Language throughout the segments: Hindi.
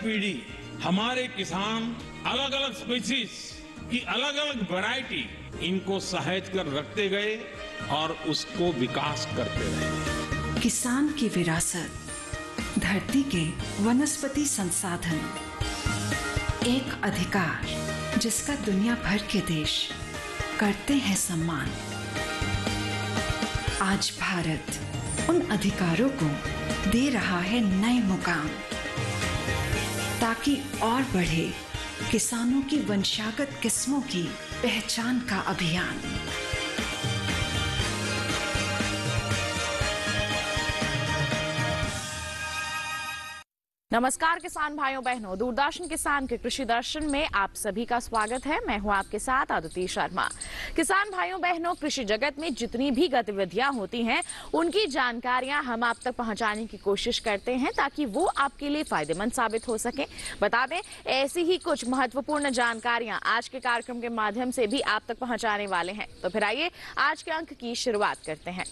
पीढ़ी हमारे किसान अलग अलग स्पीसीज की अलग अलग वैरायटी इनको सहेज कर रखते गए और उसको विकास करते रहे। किसान की विरासत, धरती के वनस्पति संसाधन, एक अधिकार जिसका दुनिया भर के देश करते हैं सम्मान। आज भारत उन अधिकारों को दे रहा है नए मुकाम, ताकि और बढ़े किसानों की वंशागत किस्मों की पहचान का अभियान। नमस्कार किसान भाइयों बहनों, दूरदर्शन किसान के कृषि दर्शन में आप सभी का स्वागत है। मैं हूं आपके साथ अदिति शर्मा। किसान भाइयों बहनों, कृषि जगत में जितनी भी गतिविधियां होती हैं उनकी जानकारियां हम आप तक पहुंचाने की कोशिश करते हैं ताकि वो आपके लिए फायदेमंद साबित हो सके। बता दें, ऐसी ही कुछ महत्वपूर्ण जानकारियां आज के कार्यक्रम के माध्यम से भी आप तक पहुंचाने वाले हैं। तो फिर आइए आज के अंक की शुरुआत करते हैं।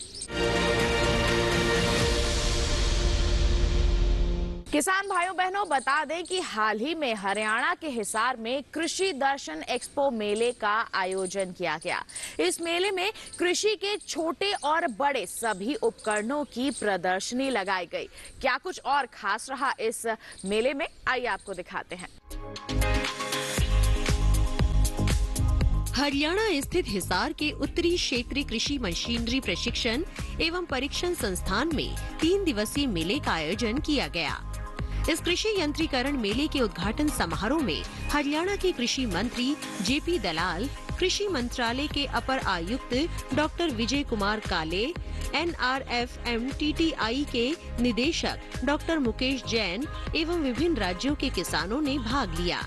किसान भाइयों बहनों, बता दें कि हाल ही में हरियाणा के हिसार में कृषि दर्शन एक्सपो मेले का आयोजन किया गया। इस मेले में कृषि के छोटे और बड़े सभी उपकरणों की प्रदर्शनी लगाई गई। क्या कुछ और खास रहा इस मेले में, आइए आपको दिखाते हैं। हरियाणा स्थित हिसार के उत्तरी क्षेत्रीय कृषि मशीनरी प्रशिक्षण एवं परीक्षण संस्थान में 3 दिवसीय मेले का आयोजन किया गया। इस कृषि यंत्रीकरण मेले के उद्घाटन समारोह में हरियाणा के कृषि मंत्री जेपी दलाल, कृषि मंत्रालय के अपर आयुक्त डॉक्टर विजय कुमार काले, NRFMTTI के निदेशक डॉक्टर मुकेश जैन एवं विभिन्न राज्यों के किसानों ने भाग लिया।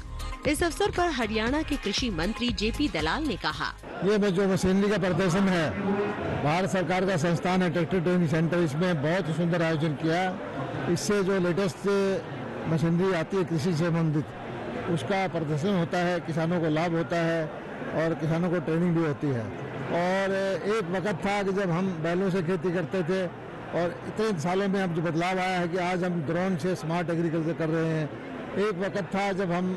इस अवसर पर हरियाणा के कृषि मंत्री जेपी दलाल ने कहा, ये जो मशीनरी का प्रदर्शन है, भारत सरकार का संस्थान है ट्रैक्टर ट्रेनिंग सेंटर, इसमें बहुत सुंदर आयोजन किया। इससे जो लेटेस्ट मशीनरी आती है कृषि से संबंधित, उसका प्रदर्शन होता है, किसानों को लाभ होता है और किसानों को ट्रेनिंग भी होती है। और एक वक्त था कि जब हम बैलों से खेती करते थे और इतने सालों में अब जो बदलाव आया है कि आज हम ड्रोन से स्मार्ट एग्रीकल्चर कर रहे हैं। एक वक्त था जब हम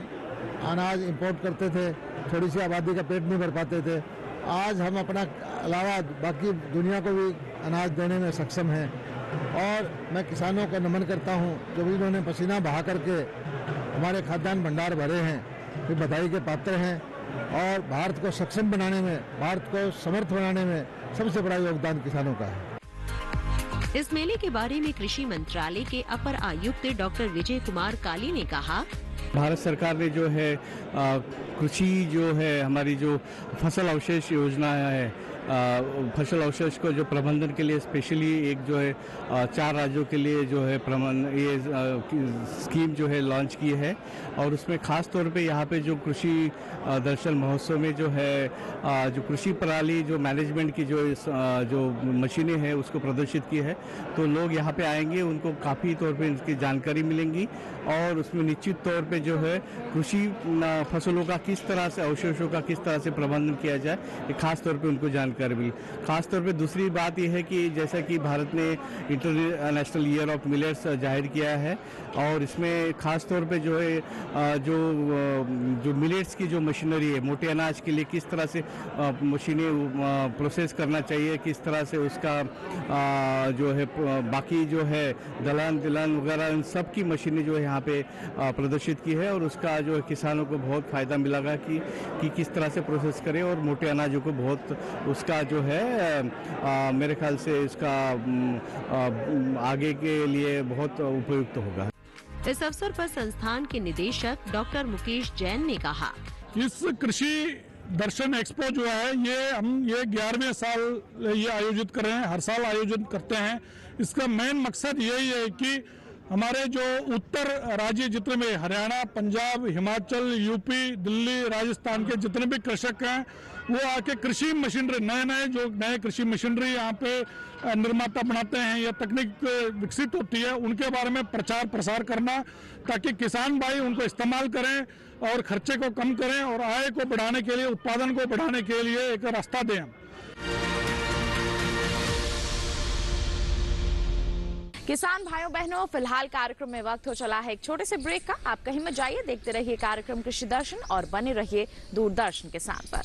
अनाज इंपोर्ट करते थे, थोड़ी सी आबादी का पेट नहीं भर पाते थे। आज हम अपना अलावा बाकी दुनिया को भी अनाज देने में सक्षम हैं। और मैं किसानों को नमन करता हूं, जो भी इन्होंने पसीना बहा करके हमारे खाद्यान्न भंडार भरे हैं, फिर बधाई के पात्र हैं। और भारत को सक्षम बनाने में, भारत को समर्थ बनाने में सबसे बड़ा योगदान किसानों का है। इस मेले के बारे में कृषि मंत्रालय के अपर आयुक्त डॉक्टर विजय कुमार काली ने कहा, भारत सरकार ने जो है कृषि जो है हमारी जो फसल अवशेष योजना है, फसल अवशेष को जो प्रबंधन के लिए स्पेशली एक जो है 4 राज्यों के लिए जो है ये स्कीम जो है लॉन्च की है। और उसमें खास तौर पे यहाँ पे जो कृषि दर्शन महोत्सव में जो है जो कृषि प्रणाली जो मैनेजमेंट की जो मशीनें हैं उसको प्रदर्शित की है। तो लोग यहाँ पे आएंगे, उनको काफ़ी तौर पे इसकी जानकारी मिलेंगी और उसमें निश्चित तौर पे जो है कृषि फसलों का किस तरह से, अवशेषों का किस तरह से प्रबंधन किया जाए, ये खास तौर पे उनको जानकारी मिली। खास तौर पे दूसरी बात यह है कि जैसा कि भारत ने इंटरनेशनल ईयर ऑफ मिलेट्स जाहिर किया है और इसमें खास तौर पे जो है जो मिलेट्स की जो मशीनरी है, मोटे अनाज के लिए किस तरह से मशीनें प्रोसेस करना चाहिए, किस तरह से उसका जो है बाकी जो है दलहन वगैरह इन सब की मशीनें जो है यहाँ पे प्रदर्शित की है। और उसका जो है किसानों को बहुत फायदा मिलेगा कि किस तरह से प्रोसेस करें और मोटे अनाजों को बहुत उसका जो है मेरे ख्याल से इसका आगे के लिए बहुत उपयुक्त होगा। इस अवसर पर संस्थान के निदेशक डॉक्टर मुकेश जैन ने कहा, इस कृषि दर्शन एक्सपो जो है ये 11वें साल ये आयोजित कर रहे हैं, हर साल आयोजित करते हैं। इसका मेन मकसद यही है कि हमारे जो उत्तर राज्य जितने भी हरियाणा, पंजाब, हिमाचल, यूपी, दिल्ली, राजस्थान के जितने भी कृषक हैं वो आके कृषि मशीनरी नए कृषि मशीनरी यहाँ पे निर्माता बनाते हैं या तकनीक विकसित होती है, उनके बारे में प्रचार प्रसार करना ताकि किसान भाई उनको इस्तेमाल करें और खर्चे को कम करें और आय को बढ़ाने के लिए, उत्पादन को बढ़ाने के लिए एक रास्ता दें। किसान भाइयों बहनों, फिलहाल कार्यक्रम में वक्त हो चला है एक छोटे से ब्रेक का। आप कहीं मत जाइए, देखते रहिए कार्यक्रम कृषि दर्शन और बने रहिए दूरदर्शन किसान पर।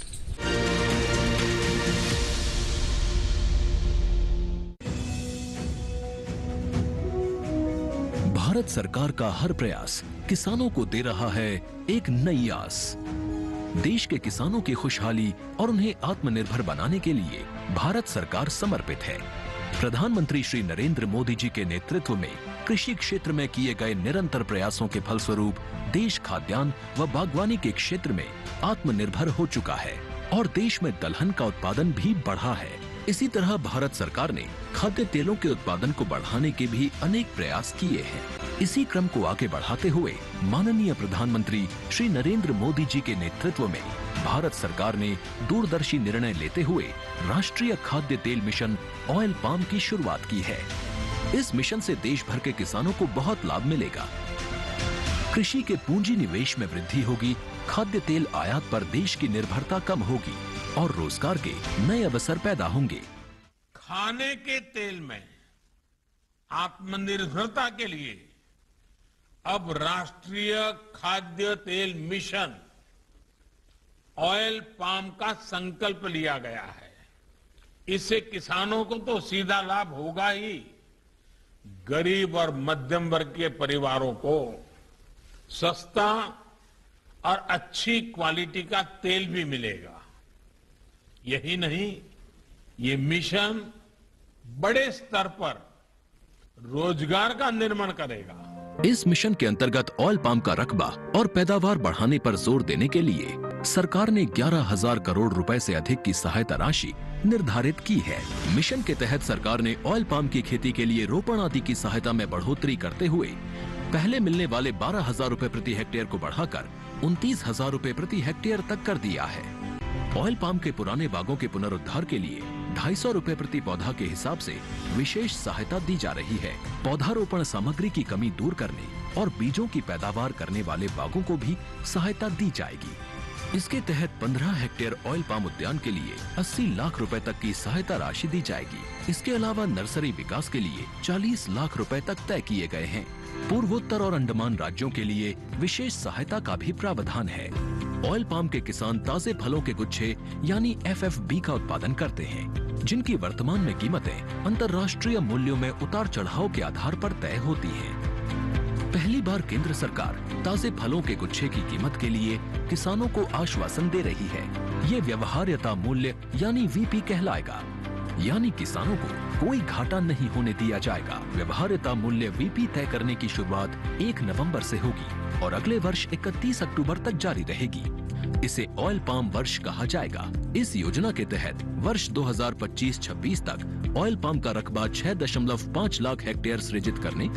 भारत सरकार का हर प्रयास किसानों को दे रहा है एक नई आस। देश के किसानों की खुशहाली और उन्हें आत्मनिर्भर बनाने के लिए भारत सरकार समर्पित है। प्रधानमंत्री श्री नरेंद्र मोदी जी के नेतृत्व में कृषि क्षेत्र में किए गए निरंतर प्रयासों के फलस्वरूप देश खाद्यान्न व बागवानी के क्षेत्र में आत्मनिर्भर हो चुका है और देश में दलहन का उत्पादन भी बढ़ा है। इसी तरह भारत सरकार ने खाद्य तेलों के उत्पादन को बढ़ाने के भी अनेक प्रयास किए हैं। इसी क्रम को आगे बढ़ाते हुए माननीय प्रधानमंत्री श्री नरेंद्र मोदी जी के नेतृत्व में भारत सरकार ने दूरदर्शी निर्णय लेते हुए राष्ट्रीय खाद्य तेल मिशन ऑयल पाम की शुरुआत की है। इस मिशन से देश भर के किसानों को बहुत लाभ मिलेगा। कृषि के पूंजी निवेश में वृद्धि होगी, खाद्य तेल आयात पर देश की निर्भरता कम होगी और रोजगार के नए अवसर पैदा होंगे। खाने के तेल में आत्मनिर्भरता के लिए अब राष्ट्रीय खाद्य तेल मिशन ऑयल पाम का संकल्प लिया गया है। इससे किसानों को तो सीधा लाभ होगा ही, गरीब और मध्यम वर्ग के परिवारों को सस्ता और अच्छी क्वालिटी का तेल भी मिलेगा। यही नहीं, ये मिशन बड़े स्तर पर रोजगार का निर्माण करेगा। इस मिशन के अंतर्गत ऑयल पाम का रकबा और पैदावार बढ़ाने पर जोर देने के लिए सरकार ने 11,000 करोड़ रुपए से अधिक की सहायता राशि निर्धारित की है। मिशन के तहत सरकार ने ऑयल पाम की खेती के लिए रोपण आदि की सहायता में बढ़ोतरी करते हुए पहले मिलने वाले 12,000 रुपए प्रति हेक्टेयर को बढ़ाकर 29,000 रुपए प्रति हेक्टेयर तक कर दिया है। ऑयल पाम के पुराने बागों के पुनरुद्धार के लिए 250 रुपए प्रति पौधा के हिसाब से विशेष सहायता दी जा रही है। पौधारोपण सामग्री की कमी दूर करने और बीजों की पैदावार करने वाले बागों को भी सहायता दी जाएगी। इसके तहत 15 हेक्टेयर ऑयल पाम उद्यान के लिए 80 लाख रुपए तक की सहायता राशि दी जाएगी। इसके अलावा नर्सरी विकास के लिए 40 लाख रुपए तक तय किए गए हैं। पूर्वोत्तर और अंडमान राज्यों के लिए विशेष सहायता का भी प्रावधान है। ऑयल पाम के किसान ताजे फलों के गुच्छे यानी FFB का उत्पादन करते हैं, जिनकी वर्तमान में कीमतें अंतर्राष्ट्रीय मूल्यों में उतार चढ़ाव के आधार पर तय होती हैं। पहली बार केंद्र सरकार ताजे फलों के गुच्छे की कीमत के लिए किसानों को आश्वासन दे रही है। ये व्यवहार्यता मूल्य यानी VP कहलाएगा, यानी किसानों को कोई घाटा नहीं होने दिया जाएगा। व्यवहार्यता मूल्य VP तय करने की शुरुआत 1 नवंबर से होगी और अगले वर्ष 31 अक्टूबर तक जारी रहेगी। इसे ऑयल पाम वर्ष कहा जाएगा। इस योजना के तहत वर्ष 2025-26 तक ऑयल पाम का रकबा 6.5 लाख हेक्टेयर सृजित करने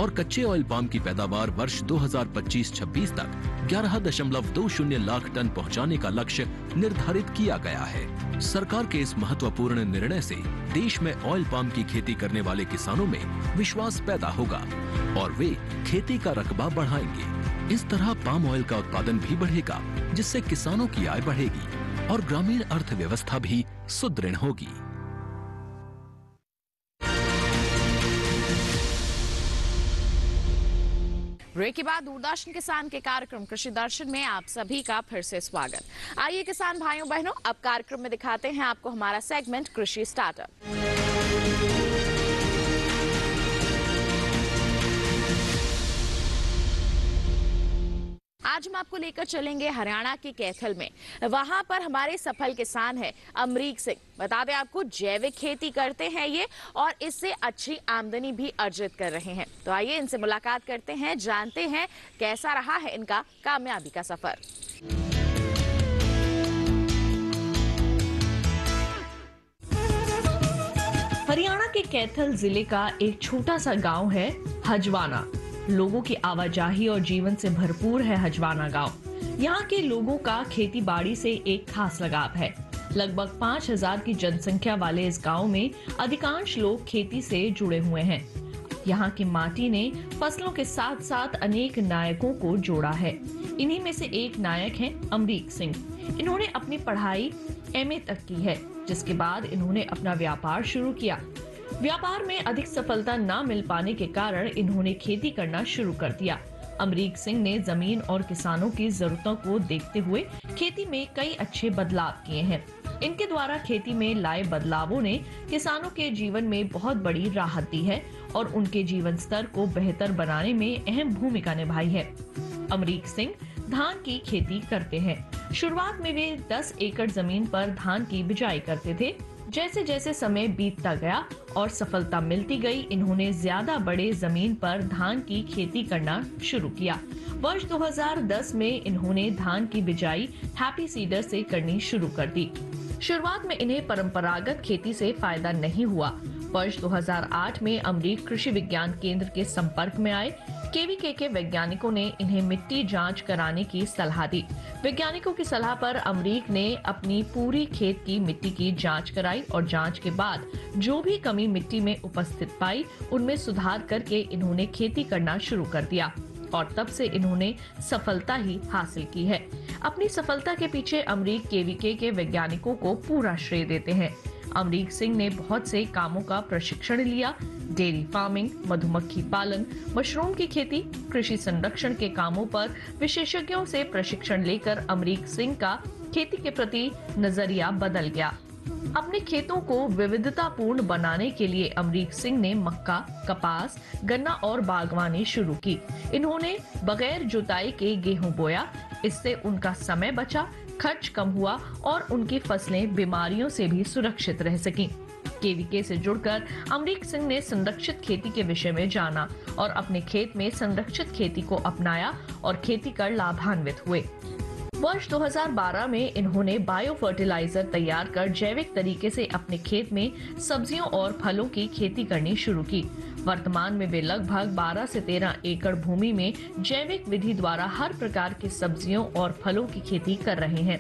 और कच्चे ऑयल पाम की पैदावार वर्ष 2025-26 तक 11.20 लाख टन पहुंचाने का लक्ष्य निर्धारित किया गया है। सरकार के इस महत्वपूर्ण निर्णय से देश में ऑयल पाम की खेती करने वाले किसानों में विश्वास पैदा होगा और वे खेती का रकबा बढ़ाएंगे। इस तरह पाम ऑयल का उत्पादन भी बढ़ेगा, जिससे किसानों की आय बढ़ेगी और ग्रामीण अर्थव्यवस्था भी सुदृढ़ होगी। ब्रेक के बाद दूरदर्शन किसान के कार्यक्रम कृषि दर्शन में आप सभी का फिर से स्वागत। आइए किसान भाइयों बहनों, अब कार्यक्रम में दिखाते हैं आपको हमारा सेगमेंट कृषि स्टार्टअप। आज हम आपको लेकर चलेंगे हरियाणा के कैथल में। वहां पर हमारे सफल किसान हैं अमरीक सिंह। बता दें आपको, जैविक खेती करते हैं ये और इससे अच्छी आमदनी भी अर्जित कर रहे हैं। तो आइए इनसे मुलाकात करते हैं, जानते हैं कैसा रहा है इनका कामयाबी का सफर। हरियाणा के कैथल जिले का एक छोटा सा गांव है हजवाना। लोगों की आवाजाही और जीवन से भरपूर है हजवाना गांव। यहाँ के लोगों का खेती बाड़ी से एक खास लगाव है। लगभग 5,000 की जनसंख्या वाले इस गांव में अधिकांश लोग खेती से जुड़े हुए हैं। यहाँ की माटी ने फसलों के साथ साथ अनेक नायकों को जोड़ा है। इन्हीं में से एक नायक हैं अमरीक सिंह। इन्होंने अपनी पढ़ाई MA तक की है, जिसके बाद इन्होंने अपना व्यापार शुरू किया। व्यापार में अधिक सफलता न मिल पाने के कारण इन्होंने खेती करना शुरू कर दिया। अमरीक सिंह ने जमीन और किसानों की जरूरतों को देखते हुए खेती में कई अच्छे बदलाव किए हैं। इनके द्वारा खेती में लाए बदलावों ने किसानों के जीवन में बहुत बड़ी राहत दी है और उनके जीवन स्तर को बेहतर बनाने में अहम भूमिका निभाई है। अमरीक सिंह धान की खेती करते हैं। शुरुआत में वे 10 एकड़ जमीन पर धान की बिजाई करते थे। जैसे जैसे समय बीतता गया और सफलता मिलती गई, इन्होंने ज्यादा बड़े जमीन पर धान की खेती करना शुरू किया। वर्ष 2010 में इन्होंने धान की बिजाई हैप्पी सीडर से करनी शुरू कर दी। शुरुआत में इन्हें परंपरागत खेती से फायदा नहीं हुआ। वर्ष 2008 में अमरीक कृषि विज्ञान केंद्र के संपर्क में आए। केवीके के वैज्ञानिकों ने इन्हें मिट्टी जांच कराने की सलाह दी। वैज्ञानिकों की सलाह पर अमरीक ने अपनी पूरी खेत की मिट्टी की जांच कराई और जांच के बाद जो भी कमी मिट्टी में उपस्थित पाई, उनमें सुधार करके इन्होंने खेती करना शुरू कर दिया और तब से इन्होंने सफलता ही हासिल की है। अपनी सफलता के पीछे अमरीक केवीके के वैज्ञानिकों को पूरा श्रेय देते हैं। अमरीक सिंह ने बहुत से कामों का प्रशिक्षण लिया। डेयरी फार्मिंग, मधुमक्खी पालन, मशरूम की खेती, कृषि संरक्षण के कामों पर विशेषज्ञों से प्रशिक्षण लेकर अमरीक सिंह का खेती के प्रति नजरिया बदल गया। अपने खेतों को विविधतापूर्ण बनाने के लिए अमरीक सिंह ने मक्का, कपास, गन्ना और बागवानी शुरू की। इन्होंने बगैर जुताई के गेहूं बोया। इससे उनका समय बचा, खर्च कम हुआ और उनकी फसलें बीमारियों से भी सुरक्षित रह सकीं। केवीके से जुड़कर अमरीक सिंह ने संरक्षित खेती के विषय में जाना और अपने खेत में संरक्षित खेती को अपनाया और खेती कर लाभान्वित हुए। वर्ष 2012 में इन्होंने बायो फर्टिलाइजर तैयार कर जैविक तरीके से अपने खेत में सब्जियों और फलों की खेती करनी शुरू की। वर्तमान में वे लगभग 12 से 13 एकड़ भूमि में जैविक विधि द्वारा हर प्रकार की सब्जियों और फलों की खेती कर रहे हैं।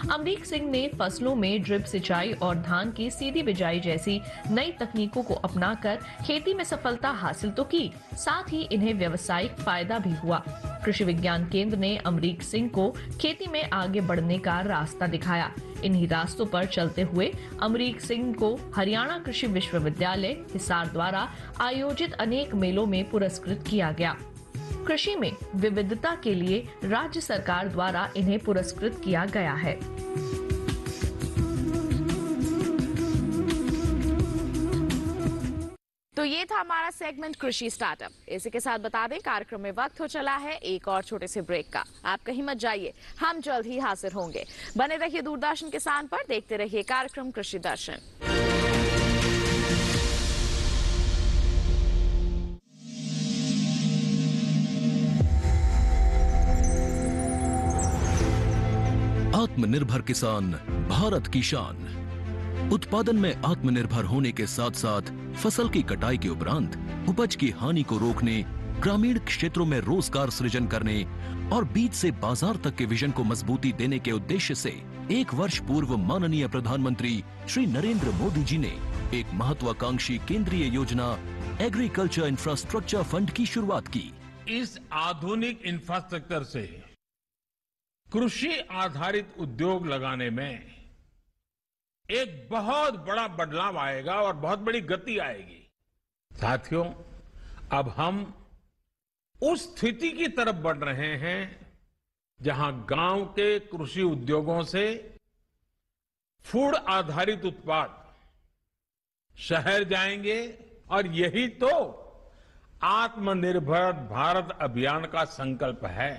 अमरीक सिंह ने फसलों में ड्रिप सिंचाई और धान की सीधी बिजाई जैसी नई तकनीकों को अपनाकर खेती में सफलता हासिल तो की, साथ ही इन्हें व्यावसायिक फायदा भी हुआ। कृषि विज्ञान केंद्र ने अमरीक सिंह को खेती में आगे बढ़ने का रास्ता दिखाया। इन्हीं रास्तों पर चलते हुए अमरीक सिंह को हरियाणा कृषि विश्वविद्यालय हिसार द्वारा आयोजित अनेक मेलों में पुरस्कृत किया गया। कृषि में विविधता के लिए राज्य सरकार द्वारा इन्हें पुरस्कृत किया गया है। तो ये था हमारा सेगमेंट कृषि स्टार्टअप। इसी के साथ बता दें कार्यक्रम में वक्त हो चला है एक और छोटे से ब्रेक का। आप कहीं मत जाइए, हम जल्द ही हाजिर होंगे। बने रहिए दूरदर्शन किसान पर, देखते रहिए कार्यक्रम कृषि दर्शन। आत्मनिर्भर किसान भारत की शान। उत्पादन में आत्मनिर्भर होने के साथ साथ फसल की कटाई के उपरांत उपज की हानि को रोकने, ग्रामीण क्षेत्रों में रोजगार सृजन करने और बीज से बाजार तक के विजन को मजबूती देने के उद्देश्य से 1 वर्ष पूर्व माननीय प्रधानमंत्री श्री नरेंद्र मोदी जी ने एक महत्वाकांक्षी केंद्रीय योजना एग्रीकल्चर इंफ्रास्ट्रक्चर फंड की शुरुआत की। इस आधुनिक इंफ्रास्ट्रक्चर से कृषि आधारित उद्योग लगाने में एक बहुत बड़ा बदलाव आएगा और बहुत बड़ी गति आएगी। साथियों, अब हम उस स्थिति की तरफ बढ़ रहे हैं जहां गांव के कृषि उद्योगों से फूड आधारित उत्पाद शहर जाएंगे और यही तो आत्मनिर्भर भारत अभियान का संकल्प है।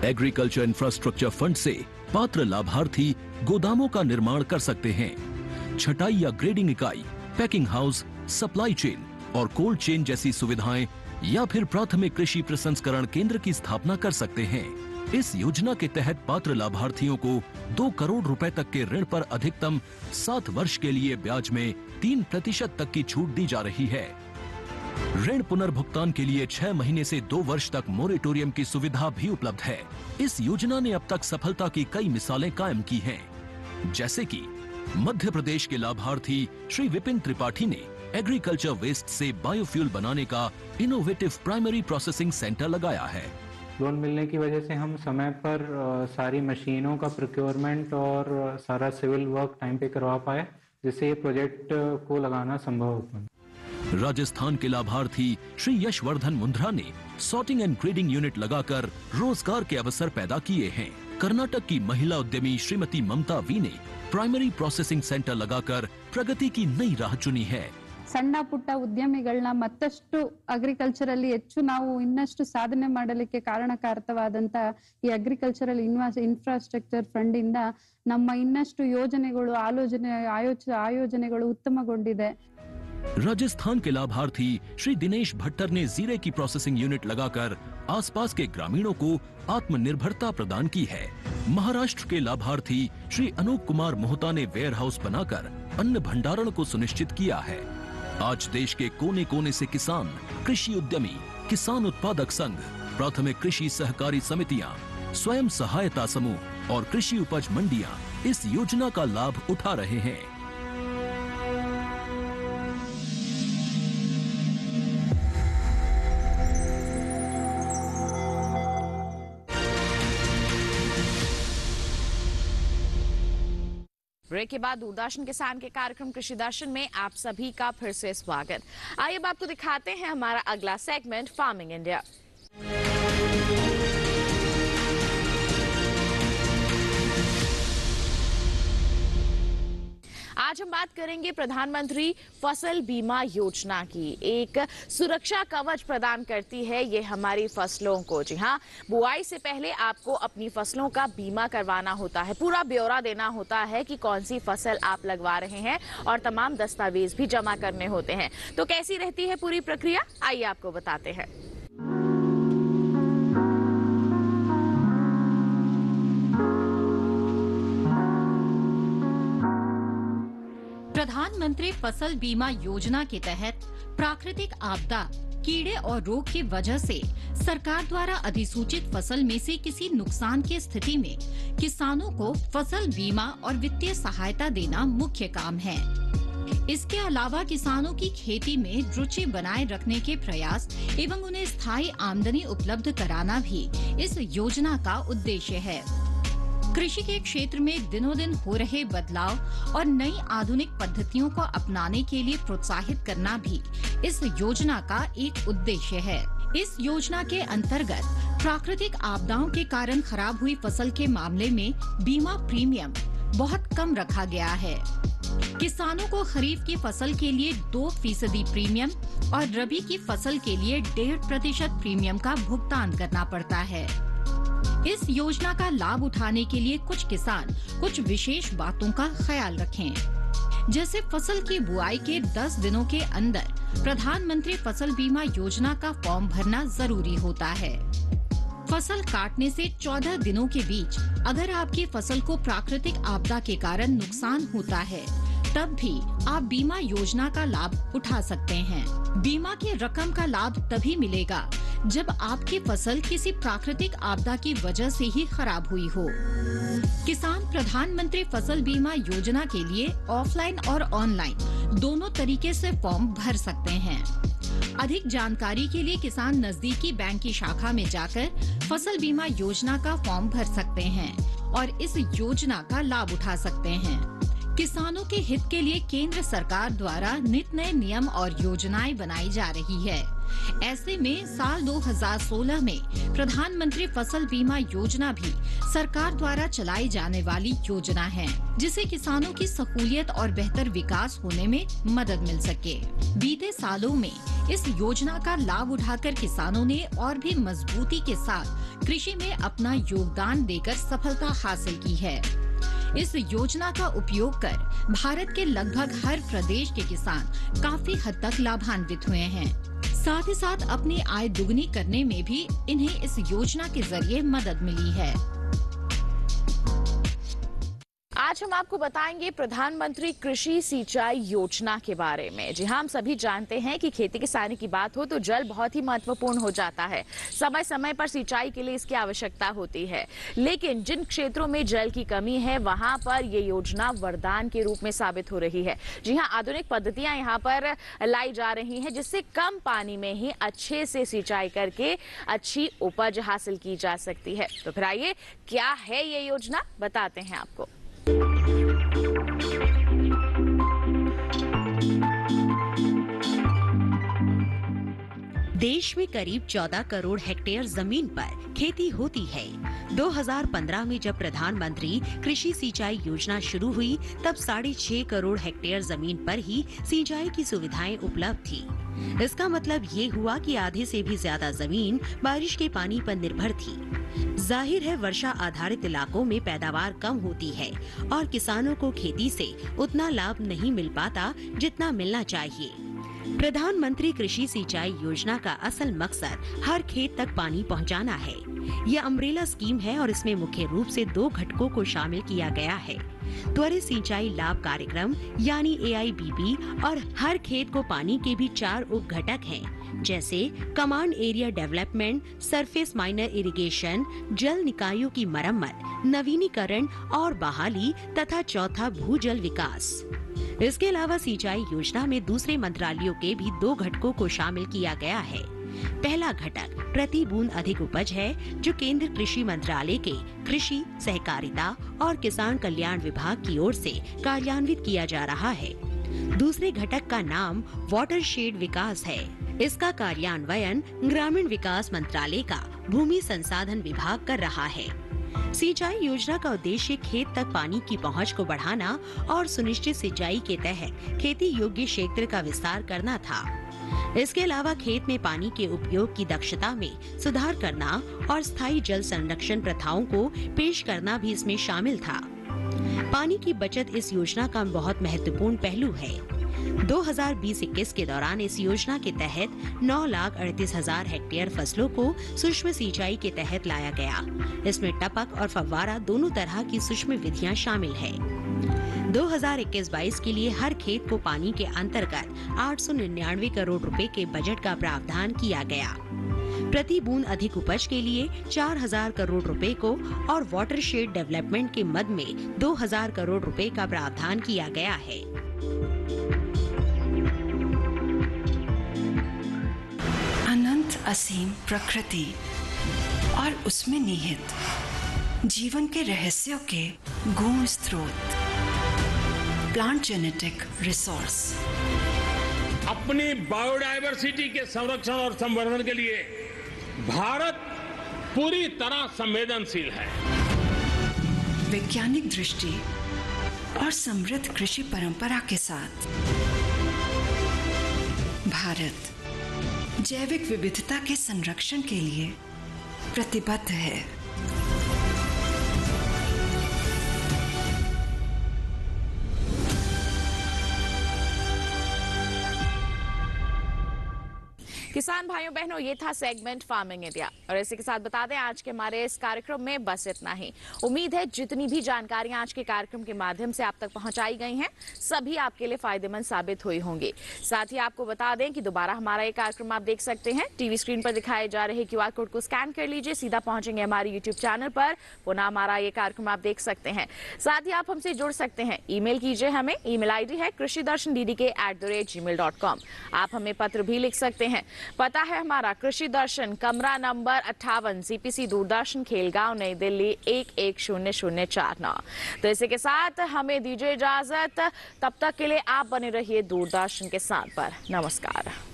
एग्रीकल्चर इंफ्रास्ट्रक्चर फंड से पात्र लाभार्थी गोदामों का निर्माण कर सकते हैं, छटाई या ग्रेडिंग इकाई, पैकिंग हाउस, सप्लाई चेन और कोल्ड चेन जैसी सुविधाएं या फिर प्राथमिक कृषि प्रसंस्करण केंद्र की स्थापना कर सकते हैं। इस योजना के तहत पात्र लाभार्थियों को 2 करोड़ रुपए तक के ऋण पर अधिकतम 7 वर्ष के लिए ब्याज में 3% तक की छूट दी जा रही है। ऋण पुनर्भुगतान के लिए 6 महीने से 2 वर्ष तक मोरेटोरियम की सुविधा भी उपलब्ध है। इस योजना ने अब तक सफलता की कई मिसालें कायम की हैं, जैसे कि मध्य प्रदेश के लाभार्थी श्री विपिन त्रिपाठी ने एग्रीकल्चर वेस्ट से बायोफ्यूल बनाने का इनोवेटिव प्राइमरी प्रोसेसिंग सेंटर लगाया है। लोन मिलने की वजह से हम समय पर सारी मशीनों का प्रोक्योरमेंट और सारा सिविल वर्क टाइम पे करवा पाए, जिससे ये प्रोजेक्ट को लगाना संभव हो पाया। राजस्थान के लाभार्थी श्री यशवर्धन मुंद्रा ने सॉर्टिंग एंड ग्रेडिंग यूनिट लगाकर रोजगार के अवसर पैदा किए हैं। कर्नाटक की महिला उद्यमी श्रीमती ममता वी ने प्राइमरी प्रोसेसिंग सेंटर लगाकर प्रगति की नई राह चुनी है। ಸಣ್ಣ ಪುಟ್ಟ ಉದ್ಯಮಿಗಳನ್ನ ಮತ್ತಷ್ಟು ಅಗ್ರಿಕಲ್ಚರಲ್ಲಿ ಹೆಚ್ಚು ನಾವು ಇನ್ನಷ್ಟು ಸಾಧನೆ ಮಾಡಲಿಕ್ಕೆ ಕಾರಣಕಾರಕವಾದಂತ ಈ ಅಗ್ರಿಕಲ್ಚರಲ್ ಇನ್ಫ್ರಾಸ್ಟ್ರಕ್ಚರ್ ಫಂಡ್ ಇಂದ ನಮ್ಮ ಇನ್ನಷ್ಟು ಯೋಜನೆಗಳು ಆಯೋಜನೆಗಳು ಉತ್ತಮಗೊಂಡಿದೆ। राजस्थान के लाभार्थी श्री दिनेश भट्टर ने जीरे की प्रोसेसिंग यूनिट लगाकर आसपास के ग्रामीणों को आत्मनिर्भरता प्रदान की है। महाराष्ट्र के लाभार्थी श्री अनूप कुमार मोहता ने वेयर हाउस बनाकर अन्न भंडारण को सुनिश्चित किया है। आज देश के कोने कोने से किसान, कृषि उद्यमी, किसान उत्पादक संघ, प्राथमिक कृषि सहकारी समितियां, स्वयं सहायता समूह और कृषि उपज मंडियां इस योजना का लाभ उठा रहे हैं। ब्रेक के बाद दूरदर्शन किसान के कार्यक्रम कृषि दर्शन में आप सभी का फिर से स्वागत। आइए अब आपको दिखाते हैं हमारा अगला सेगमेंट फार्मिंग इंडिया। आज हम बात करेंगे प्रधानमंत्री फसल बीमा योजना की। एक सुरक्षा कवच प्रदान करती है ये हमारी फसलों को। जी हाँ, बुआई से पहले आपको अपनी फसलों का बीमा करवाना होता है, पूरा ब्यौरा देना होता है कि कौन सी फसल आप लगवा रहे हैं और तमाम दस्तावेज भी जमा करने होते हैं। तो कैसी रहती है पूरी प्रक्रिया, आइए आपको बताते हैं। प्रधानमंत्री फसल बीमा योजना के तहत प्राकृतिक आपदा, कीड़े और रोग की वजह से सरकार द्वारा अधिसूचित फसल में से किसी नुकसान की स्थिति में किसानों को फसल बीमा और वित्तीय सहायता देना मुख्य काम है। इसके अलावा किसानों की खेती में रुचि बनाए रखने के प्रयास एवं उन्हें स्थायी आमदनी उपलब्ध कराना भी इस योजना का उद्देश्य है। कृषि के क्षेत्र में दिनों दिन हो रहे बदलाव और नई आधुनिक पद्धतियों को अपनाने के लिए प्रोत्साहित करना भी इस योजना का एक उद्देश्य है। इस योजना के अंतर्गत प्राकृतिक आपदाओं के कारण खराब हुई फसल के मामले में बीमा प्रीमियम बहुत कम रखा गया है। किसानों को खरीफ की फसल के लिए 2% प्रीमियम और रबी की फसल के लिए 1.5% प्रीमियम का भुगतान करना पड़ता है। इस योजना का लाभ उठाने के लिए कुछ किसान कुछ विशेष बातों का ख्याल रखें। जैसे फसल की बुआई के 10 दिनों के अंदर प्रधानमंत्री फसल बीमा योजना का फॉर्म भरना जरूरी होता है। फसल काटने से 14 दिनों के बीच अगर आपकी फसल को प्राकृतिक आपदा के कारण नुकसान होता है, तब भी आप बीमा योजना का लाभ उठा सकते हैं। बीमा की रकम का लाभ तभी मिलेगा जब आपकी फसल किसी प्राकृतिक आपदा की वजह से ही खराब हुई हो। किसान प्रधानमंत्री फसल बीमा योजना के लिए ऑफलाइन और ऑनलाइन दोनों तरीके से फॉर्म भर सकते हैं। अधिक जानकारी के लिए किसान नजदीकी बैंक की शाखा में जाकर फसल बीमा योजना का फॉर्म भर सकते हैं और इस योजना का लाभ उठा सकते हैं। किसानों के हित के लिए केंद्र सरकार द्वारा नित नए नियम और योजनाएं बनाई जा रही है। ऐसे में साल 2016 में प्रधानमंत्री फसल बीमा योजना भी सरकार द्वारा चलाई जाने वाली योजना है, जिससे किसानों की सहूलियत और बेहतर विकास होने में मदद मिल सके। बीते सालों में इस योजना का लाभ उठाकर किसानों ने और भी मजबूती के साथ कृषि में अपना योगदान देकर सफलता हासिल की है। इस योजना का उपयोग कर भारत के लगभग हर प्रदेश के किसान काफी हद तक लाभान्वित हुए हैं। साथ ही साथ अपनी आय दुगनी करने में भी इन्हें इस योजना के जरिए मदद मिली है। आज हम आपको बताएंगे प्रधानमंत्री कृषि सिंचाई योजना के बारे में। जी हाँ, हम सभी जानते हैं कि खेती किसानी की बात हो तो जल बहुत ही महत्वपूर्ण हो जाता है। समय समय पर सिंचाई के लिए इसकी आवश्यकता होती है, लेकिन जिन क्षेत्रों में जल की कमी है वहां पर ये योजना वरदान के रूप में साबित हो रही है। जी हाँ, आधुनिक पद्धतियां यहाँ पर लाई जा रही हैं, जिससे कम पानी में ही अच्छे से सिंचाई करके अच्छी उपज हासिल की जा सकती है। तो फिर आइए, क्या है ये योजना, बताते हैं आपको। देश में करीब 14 करोड़ हेक्टेयर जमीन पर खेती होती है। 2015 में जब प्रधानमंत्री कृषि सिंचाई योजना शुरू हुई तब 6.5 करोड़ हेक्टेयर जमीन पर ही सिंचाई की सुविधाएं उपलब्ध थी। इसका मतलब ये हुआ कि आधे से भी ज्यादा जमीन बारिश के पानी पर निर्भर थी। जाहिर है वर्षा आधारित इलाकों में पैदावार कम होती है और किसानों को खेती से उतना लाभ नहीं मिल पाता जितना मिलना चाहिए। प्रधानमंत्री कृषि सिंचाई योजना का असल मकसद हर खेत तक पानी पहुंचाना है। यह अम्ब्रेला स्कीम है और इसमें मुख्य रूप से 2 घटकों को शामिल किया गया है। त्वरित सिंचाई लाभ कार्यक्रम यानी AIBP और हर खेत को पानी के भी 4 उप घटक हैं, जैसे command area development, surface miner irrigation, जल निकायों की मरम्मत, नवीनीकरण और बहाली तथा चौथा भूजल विकास। इसके अलावा सिंचाई योजना में दूसरे मंत्रालयों के भी 2 घटकों को शामिल किया गया है। पहला घटक प्रति बूंद अधिक उपज है, जो केंद्र कृषि मंत्रालय के कृषि, सहकारिता और किसान कल्याण विभाग की ओर से कार्यान्वित किया जा रहा है। दूसरे घटक का नाम वाटरशेड विकास है। इसका कार्यान्वयन ग्रामीण विकास मंत्रालय का भूमि संसाधन विभाग कर रहा है। सिंचाई योजना का उद्देश्य खेत तक पानी की पहुंच को बढ़ाना और सुनिश्चित सिंचाई के तहत खेती योग्य क्षेत्र का विस्तार करना था। इसके अलावा खेत में पानी के उपयोग की दक्षता में सुधार करना और स्थायी जल संरक्षण प्रथाओं को पेश करना भी इसमें शामिल था। पानी की बचत इस योजना का बहुत महत्वपूर्ण पहलू है। 2020-21 के दौरान इस योजना के तहत 9,38,000 हेक्टेयर फसलों को सूक्ष्म सिंचाई के तहत लाया गया। इसमें टपक और फव्वारा दोनों तरह की सूक्ष्म विधियां शामिल है। 2021-22 के लिए हर खेत को पानी के अंतर्गत 899 करोड़ रुपए के बजट का प्रावधान किया गया। प्रति बूंद अधिक उपज के लिए 4,000 करोड़ रुपए को और वाटरशेड डेवलपमेंट के मद में 2,000 करोड़ रुपए का प्रावधान किया गया है। अनंत असीम प्रकृति और उसमें निहित जीवन के रहस्यों के गूढ़ स्रोत, प्लांट जेनेटिक रिसोर्स। अपनी बायोडायवर्सिटी के संरक्षण और संवर्धन के लिए भारत पूरी तरह संवेदनशील है। वैज्ञानिक दृष्टि और समृद्ध कृषि परंपरा के साथ भारत जैविक विविधता के संरक्षण के लिए प्रतिबद्ध है। किसान भाइयों बहनों, ये था सेगमेंट फार्मिंग इंडिया और इसी के साथ बता दें आज के हमारे इस कार्यक्रम में बस इतना ही। उम्मीद है जितनी भी जानकारियां आज के कार्यक्रम के माध्यम से आप तक पहुंचाई गई हैं सभी आपके लिए फायदेमंद साबित हुई होंगी। साथ ही आपको बता दें कि दोबारा हमारा ये कार्यक्रम आप देख सकते हैं। टीवी स्क्रीन पर दिखाए जा रहे QR कोड को स्कैन कर लीजिए, सीधा पहुंचेंगे हमारे YouTube चैनल पर, पुनः हमारा ये कार्यक्रम आप देख सकते हैं। साथ ही आप हमसे जुड़ सकते हैं, ईमेल कीजिए हमें, ईमेल ID है krishidarshandddk@gmail.com। आप हमें पत्र भी लिख सकते हैं। पता है हमारा कृषि दर्शन, कमरा नंबर 58, CPC दूरदर्शन, खेलगांव, नई दिल्ली 110049। तो इसी के साथ हमें दीजिए इजाजत। तब तक के लिए आप बने रहिए दूरदर्शन के साथ पर। नमस्कार।